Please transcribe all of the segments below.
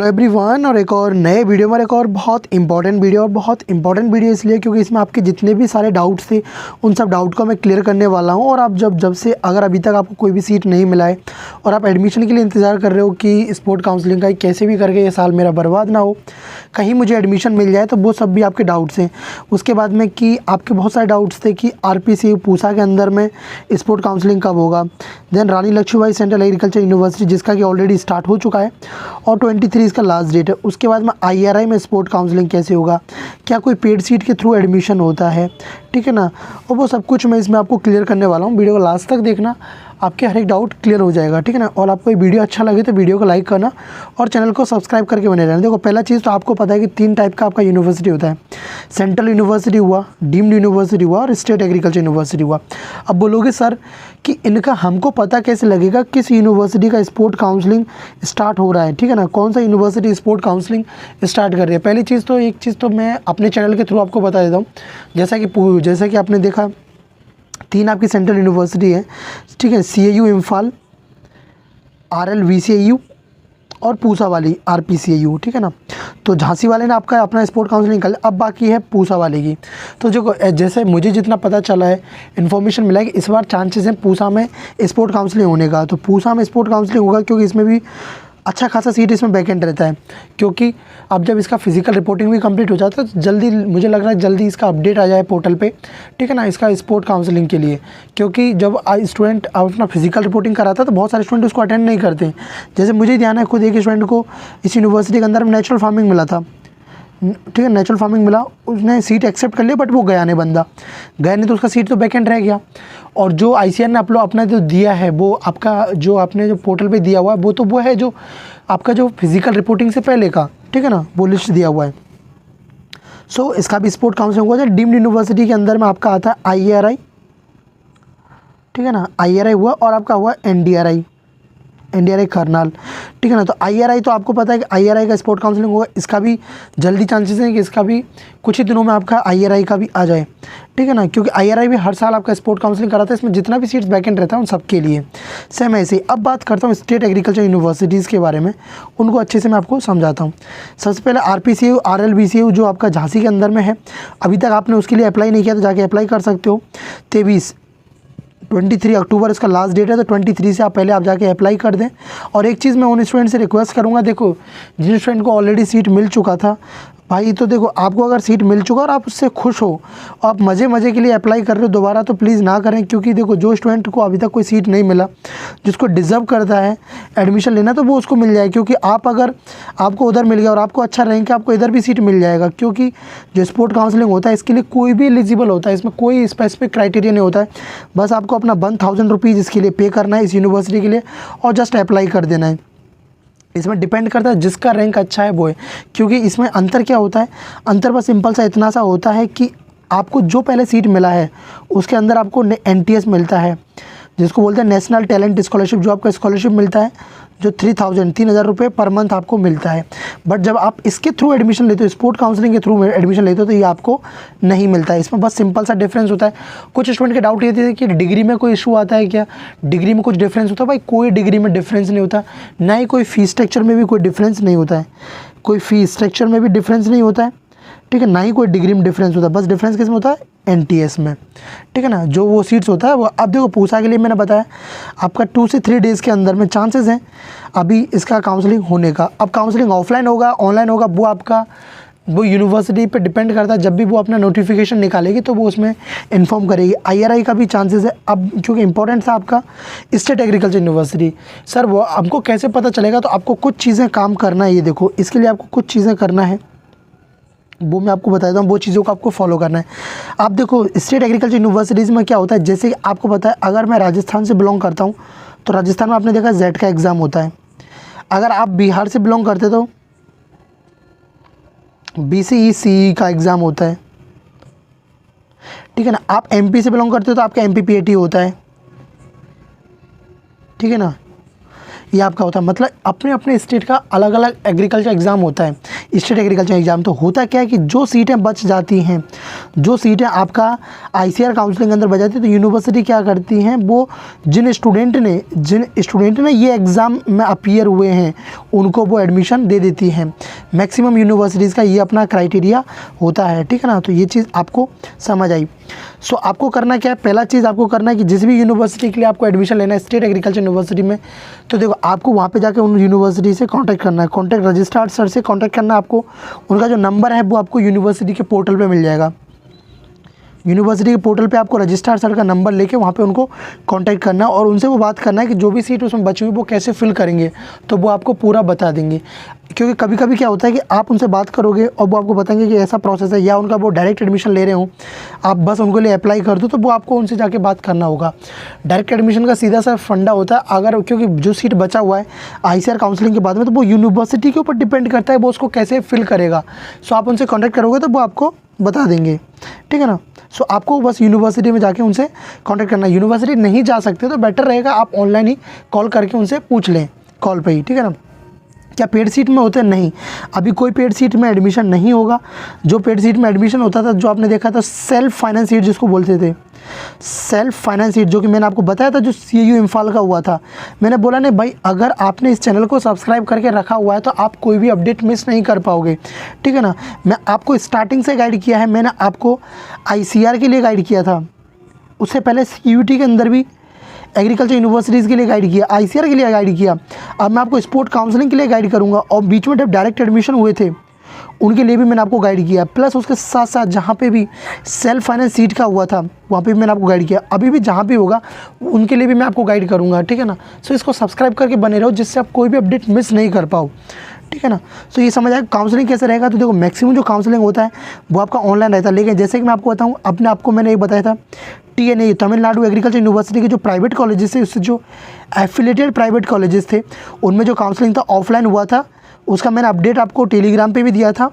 Hello everyone, और एक और नए वीडियो में एक और बहुत इंपॉर्टेंट वीडियो इसलिए क्योंकि इसमें आपके जितने भी सारे डाउट्स थे उन सब डाउट को मैं क्लियर करने वाला हूं। और आप जब से अगर अभी तक आपको कोई भी सीट नहीं मिला है और आप एडमिशन के लिए इंतज़ार कर रहे हो कि स्पोर्ट काउंसलिंग का कैसे भी करके ये साल मेरा बर्बाद ना हो, कहीं मुझे एडमिशन मिल जाए, तो वो सब भी आपके डाउट्स हैं। उसके बाद में कि आपके बहुत सारे डाउट्स थे कि RPCU पूसा के अंदर में स्पोर्ट काउंसलिंग कब होगा, देन रानी लक्ष्मीबाई सेंट्रल एग्रीकल्चर यूनिवर्सिटी जिसका कि ऑलरेडी स्टार्ट हो चुका है और 23 इसका लास्ट डेट है। उसके बाद में IRI में स्पोर्ट काउंसलिंग कैसे होगा, क्या कोई पेड सीट के थ्रू एडमिशन होता है, ठीक है ना। और वो सब कुछ मैं इसमें आपको क्लियर करने वाला हूँ। वीडियो को लास्ट तक देखना, आपके हर एक डाउट क्लियर हो जाएगा, ठीक है ना। और आपको ये वीडियो अच्छा लगे तो वीडियो को लाइक करना और चैनल को सब्सक्राइब करके बने रहना। देखो, पहला चीज़ तो आपको पता है कि 3 टाइप का आपका यूनिवर्सिटी होता है। सेंट्रल यूनिवर्सिटी हुआ, डीम्ड यूनिवर्सिटी हुआ और स्टेट एग्रीकल्चर यूनिवर्सिटी हुआ। अब बोलोगे सर कि इनका हमको पता कैसे लगेगा किस यूनिवर्सिटी का स्पोर्ट काउंसलिंग स्टार्ट हो रहा है, ठीक है ना, कौन सा यूनिवर्सिटी स्पोर्ट काउंसलिंग स्टार्ट कर रही है। पहली चीज़ तो एक चीज़ तो मैं अपने चैनल के थ्रू आपको बता देता हूँ। जैसा कि आपने देखा 3 आपकी सेंट्रल यूनिवर्सिटी है, ठीक है, CAU इम्फाल, RL VCAU और पूसा वाली RPCAU, ठीक है ना। तो झांसी वाले ने आपका अपना स्पोर्ट काउंसलिंग कर लिया, अब बाकी है पूसा वाले की। तो जो जैसे मुझे जितना पता चला है, इन्फॉर्मेशन मिला है कि इस बार चांसेस हैं पूसा में स्पोर्ट काउंसलिंग होने का। तो पूसा में स्पोर्ट काउंसलिंग होगा क्योंकि इसमें भी अच्छा खासा सीट इसमें वैकेंट रहता है, क्योंकि अब जब इसका फिजिकल रिपोर्टिंग भी कंप्लीट हो जाता है तो जल्दी, मुझे लग रहा है जल्दी इसका अपडेट आ जाए पोर्टल पे, ठीक है ना, इसका स्पोर्ट काउंसलिंग के लिए। क्योंकि जब स्टूडेंट अपना फिजिकल रिपोर्टिंग कराता है तो बहुत सारे स्टूडेंट उसको अटेंड नहीं करते। जैसे मुझे ध्यान है, खुद एक स्टूडेंट को इस यूनिवर्सिटी के अंदर नेचुरल फार्मिंग मिला था, ठीक है, नेचुरल फार्मिंग मिला, उसने सीट एक्सेप्ट कर लिया बट वो गया नहीं, बंदा गया नहीं तो उसका सीट तो वैकेंट रह गया। और जो ICAR ने अपना जो दिया है, वो आपका जो आपने जो पोर्टल पे दिया हुआ है वो है जो आपका जो फिजिकल रिपोर्टिंग से पहले का, ठीक है ना, वो लिस्ट दिया हुआ है। सो इसका भी स्पोर्ट काउंसलिंग हुआ। डीम्ड यूनिवर्सिटी के अंदर में आपका आता है IRI, ठीक है ना, IRI हुआ और आपका हुआ NDRI करनाल, ठीक है ना। तो IRI तो आपको पता है कि IRI का स्पोर्ट काउंसलिंग होगा, इसका भी जल्दी चांसेस हैं कि इसका भी कुछ ही दिनों में आपका IRI का भी आ जाए, ठीक है ना, क्योंकि IRI भी हर साल आपका स्पोर्ट काउंसलिंग कराता है। इसमें जितना भी सीट्स वैकेंट रहता है उन सब के लिए सेम ऐसे ही। अब बात करता हूँ स्टेट एग्रीकल्चर यूनिवर्सिटीज़ के बारे में, उनको अच्छे से मैं आपको समझाता हूँ। सबसे पहले RPCU RL VCAU जो आपका झांसी के अंदर में है, अभी तक आपने उसके लिए अप्लाई नहीं किया तो जाके अप्लाई कर सकते हो। 23 अक्टूबर इसका लास्ट डेट है, तो 23 से आप पहले आप जाके अप्लाई कर दें। और एक चीज़ मैं उन स्टूडेंट से रिक्वेस्ट करूँगा, देखो जिन स्टूडेंट को ऑलरेडी सीट मिल चुका था भाई, तो देखो आपको अगर सीट मिल चुका और आप उससे खुश हो और आप मज़े के लिए अप्लाई कर रहे हो दोबारा, तो प्लीज़ ना करें। क्योंकि देखो, जो स्टूडेंट को अभी तक कोई सीट नहीं मिला, जिसको डिज़र्व करता है एडमिशन लेना, तो वो उसको मिल जाए। क्योंकि आप अगर आपको उधर मिल गया और आपको अच्छा रैंक है, आपको इधर भी सीट मिल जाएगा। क्योंकि जो स्पोर्ट काउंसलिंग होता है इसके लिए कोई भी एलिजिबल होता है, इसमें कोई स्पेसिफिक क्राइटेरिया नहीं होता है। बस आपको अपना 1000 रुपीज़ इसके लिए पे करना है इस यूनिवर्सिटी के लिए और जस्ट अप्लाई कर देना है। इसमें डिपेंड करता है जिसका रैंक अच्छा है वो है। क्योंकि इसमें अंतर क्या होता है, अंतर बस सिंपल सा इतना सा होता है कि आपको जो पहले सीट मिला है उसके अंदर आपको NTS मिलता है, जिसको बोलते हैं नेशनल टैलेंट स्कॉलरशिप, जो आपका स्कॉलरशिप मिलता है, जो 3000 रुपये पर मंथ आपको मिलता है। बट जब आप इसके थ्रू एडमिशन लेते हो, स्पोर्ट काउंसलिंग के थ्रू एडमिशन लेते हो, तो ये आपको नहीं मिलता है। इसमें बस सिंपल सा डिफरेंस होता है। कुछ स्टूडेंट के डाउट ये थे कि डिग्री में कोई इशू आता है क्या, डिग्री में कुछ डिफरेंस होता है। भाई कोई डिग्री में डिफरेंस नहीं होता, ना ही कोई फ़ीस स्ट्रक्चर में भी कोई डिफरेंस नहीं होता है, कोई फ़ीस स्ट्रक्चर में भी डिफरेंस नहीं होता है, ठीक है, ना ही कोई डिग्री में डिफरेंस होता है। बस डिफरेंस किस में होता है, NTS में, ठीक है ना, जो वो सीट्स होता है वो। अब देखो, पूसा के लिए मैंने बताया आपका 2 से 3 डेज़ के अंदर में चांसेस हैं अभी इसका काउंसलिंग होने का। अब काउंसलिंग ऑफलाइन होगा ऑनलाइन होगा, वो आपका वो यूनिवर्सिटी पे डिपेंड करता है। जब भी वो अपना नोटिफिकेशन निकालेगी तो वो उसमें इन्फॉर्म करेगी। IRI का भी चांसेस है। अब क्योंकि इंपॉर्टेंट था आपका स्टेट एग्रीकल्चर यूनिवर्सिटी, सर वो आपको कैसे पता चलेगा, तो आपको कुछ चीज़ें काम करना है। ये देखो, इसके लिए आपको कुछ चीज़ें करना है, वो मैं आपको बता देता हूँ। वो चीज़ों को आपको फॉलो करना है। आप देखो, स्टेट एग्रीकल्चर यूनिवर्सिटीज़ में क्या होता है, जैसे कि आपको पता है, अगर मैं राजस्थान से बिलोंग करता हूँ तो राजस्थान में आपने देखा ZET का एग्ज़ाम होता है। अगर आप बिहार से बिलोंग करते तो BCE CE का एग्ज़ाम होता है, ठीक है ना। आप MP से बिलोंग करते हो तो आपका MPPAT होता है, ठीक है ना। ये आपका होता है। मतलब अपने अपने स्टेट का अलग अलग एग्रीकल्चर एग्ज़ाम होता है, स्टेट एग्रीकल्चर एग्ज़ाम। तो होता क्या है कि जो सीटें बच जाती हैं, जो सीटें आपका ICAR काउंसलिंग के अंदर बच जाती है, तो यूनिवर्सिटी क्या करती हैं, वो जिन स्टूडेंट ने ये एग्ज़ाम में अपीयर हुए हैं उनको वो एडमिशन दे देती हैं। मैक्सिमम यूनिवर्सिटीज़ का ये अपना क्राइटेरिया होता है, ठीक है ना। तो ये चीज़ आपको समझ आई। सो आपको करना क्या है, पहला चीज़ आपको करना है कि जिस भी यूनिवर्सिटी के लिए आपको एडमिशन लेना है, स्टेट एग्रीकल्चर यूनिवर्सिटी में, तो देखो आपको वहाँ पे जाके उन यूनिवर्सिटी से कांटेक्ट करना है, कांटेक्ट रजिस्ट्रार सर से कांटेक्ट करना है आपको। उनका जो नंबर है वो आपको यूनिवर्सिटी के पोर्टल पे मिल जाएगा। यूनिवर्सिटी के पोर्टल पे आपको रजिस्ट्रार सर का नंबर लेके वहाँ पे उनको कांटेक्ट करना है और उनसे वो बात करना है कि जो भी सीट उसमें बची हुई वो कैसे फिल करेंगे, तो वो आपको पूरा बता देंगे। क्योंकि कभी कभी क्या होता है कि आप उनसे बात करोगे और वो आपको बताएंगे कि ऐसा प्रोसेस है, या उनका वो डायरेक्ट एडमिशन ले रहे हो, आप बस उनके लिए अप्लाई कर दो, तो वो आपको उनसे जाके बात करना होगा। डायरेक्ट एडमिशन का सीधा सा फंडा होता है, अगर क्योंकि जो सीट बचा हुआ है ICAR काउंसलिंग के बाद में, तो वो यूनिवर्सिटी के ऊपर डिपेंड करता है वो उसको कैसे फिल करेगा। सो आप उनसे कॉन्टैक्ट करोगे तो वो आपको बता देंगे, ठीक है ना। सो आपको बस यूनिवर्सिटी में जाके उनसे कांटेक्ट करना है। यूनिवर्सिटी नहीं जा सकते तो बेटर रहेगा आप ऑनलाइन ही कॉल करके उनसे पूछ लें, कॉल पे ही, ठीक है ना। क्या पेड सीट में होते हैं? नहीं, अभी कोई पेड सीट में एडमिशन नहीं होगा। जो पेड सीट में एडमिशन होता था, जो आपने देखा था सेल्फ फाइनेंस सीट जिसको बोलते थे, सेल्फ फाइनेंस सीट, जो कि मैंने आपको बताया था जो CU इम्फाल का हुआ था। मैंने बोला नहीं भाई, अगर आपने इस चैनल को सब्सक्राइब करके रखा हुआ है तो आप कोई भी अपडेट मिस नहीं कर पाओगे, ठीक है ना। मैं आपको स्टार्टिंग से गाइड किया है, मैंने आपको ICAR के लिए गाइड किया था, उससे पहले CUT के अंदर भी एग्रीकल्चर यूनिवर्सिटीज़ के लिए गाइड किया, ICAR के लिए गाइड किया। अब मैं आपको स्पोर्ट काउंसलिंग के लिए गाइड करूंगा, और बीच में जब डायरेक्ट एडमिशन हुए थे उनके लिए भी मैंने आपको गाइड किया, प्लस उसके साथ साथ जहाँ पे भी सेल्फ फाइनेंस सीट का हुआ था वहाँ पे भी मैंने आपको गाइड किया। अभी भी जहाँ भी होगा उनके लिए भी मैं आपको गाइड करूँगा, ठीक है ना। सो इसको सब्सक्राइब करके बने रहो जिससे आप कोई भी अपडेट मिस नहीं कर पाओ, ठीक है ना। सो ये समझ आए काउंसलिंग कैसे रहेगा। तो देखो मैक्सिमम जो काउंसलिंग होता है वो आपका ऑनलाइन रहता है, लेकिन जैसे कि मैं आपको बताऊँ, आपको मैंने ये बताया था TNA तमिलनाडु एग्रीकल्चर यूनिवर्सिटी के जो प्राइवेट कॉलेजेस थे, उससे जो एफिलेटेड प्राइवेट कॉलेजेस थे उनमें जो काउंसलिंग था ऑफलाइन हुआ था, उसका मैंने अपडेट आपको टेलीग्राम पे भी दिया था,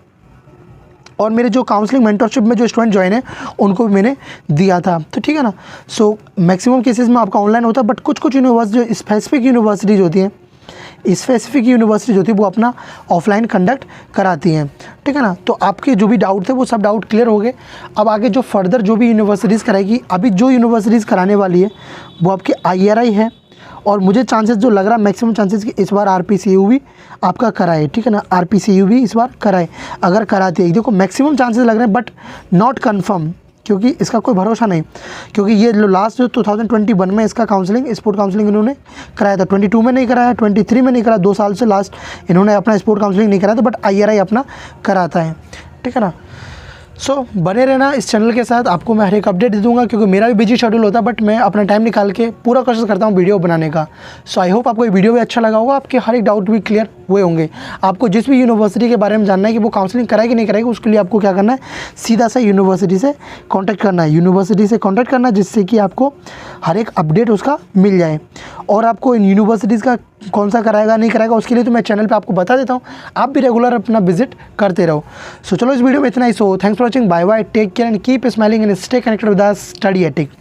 और मेरे जो काउंसलिंग मेंटरशिप में जो स्टूडेंट ज्वाइन है उनको भी मैंने दिया था, तो ठीक है ना। सो मैक्सिमम केसेस में आपका ऑनलाइन होता है, बट कुछ कुछ यूनिवर्सिटी जो स्पेसिफिक यूनिवर्सिटीज़ होती हैं, स्पेसिफिक यूनिवर्सिटी जो थी वो अपना ऑफलाइन कंडक्ट कराती हैं, ठीक है ना। तो आपके जो भी डाउट थे वो सब डाउट क्लियर हो गए। अब आगे जो फर्दर जो भी यूनिवर्सिटीज़ कराएगी, अभी जो यूनिवर्सिटीज़ कराने वाली है वो आपकी IRI है, और मुझे चांसेस जो लग रहा है मैक्सिमम चांसेस कि इस बार RPCU भी आपका कराए, ठीक है ना। RPCU भी इस बार कराए, अगर कराती है, देखो मैक्सिमम चांसेस लग रहे हैं, बट नॉट कन्फर्म, क्योंकि इसका कोई भरोसा नहीं। क्योंकि ये लास्ट जो 2021 में इसका काउंसलिंग, स्पोर्ट काउंसलिंग इन्होंने कराया था, 22 में नहीं कराया, 23 में नहीं कराया, 2 साल से लास्ट इन्होंने अपना स्पोर्ट काउंसलिंग नहीं कराया था, बट IRI अपना कराता है, ठीक है ना। सो बने रहना इस चैनल के साथ, आपको मैं हर एक अपडेट दे दूंगा, क्योंकि मेरा भी बिजी शेड्यूल होता है, बट मैं अपना टाइम निकाल के पूरा कोशिश करता हूँ वीडियो बनाने का। सो आई होप आपको ये वीडियो भी अच्छा लगा होगा, आपके हर एक डाउट भी क्लियर हुए होंगे। आपको जिस भी यूनिवर्सिटी के बारे में जानना है कि वो काउंसलिंग कराएगी कि नहीं कराएगी, उसके लिए आपको क्या करना है, सीधा सा यूनिवर्सिटी से कॉन्टैक्ट करना है, यूनिवर्सिटी से कॉन्टैक्ट करना है, जिससे कि आपको हर एक अपडेट उसका मिल जाए। और आपको इन यूनिवर्सिटीज़ का कौन सा कराएगा नहीं कराएगा उसके लिए तो मैं चैनल पे आपको बता देता हूँ, आप भी रेगुलर अपना विजिट करते रहो। सो चलो इस वीडियो में इतना ही। So thanks for watching, bye bye, take care and keep smiling and stay connected with us, study ethic.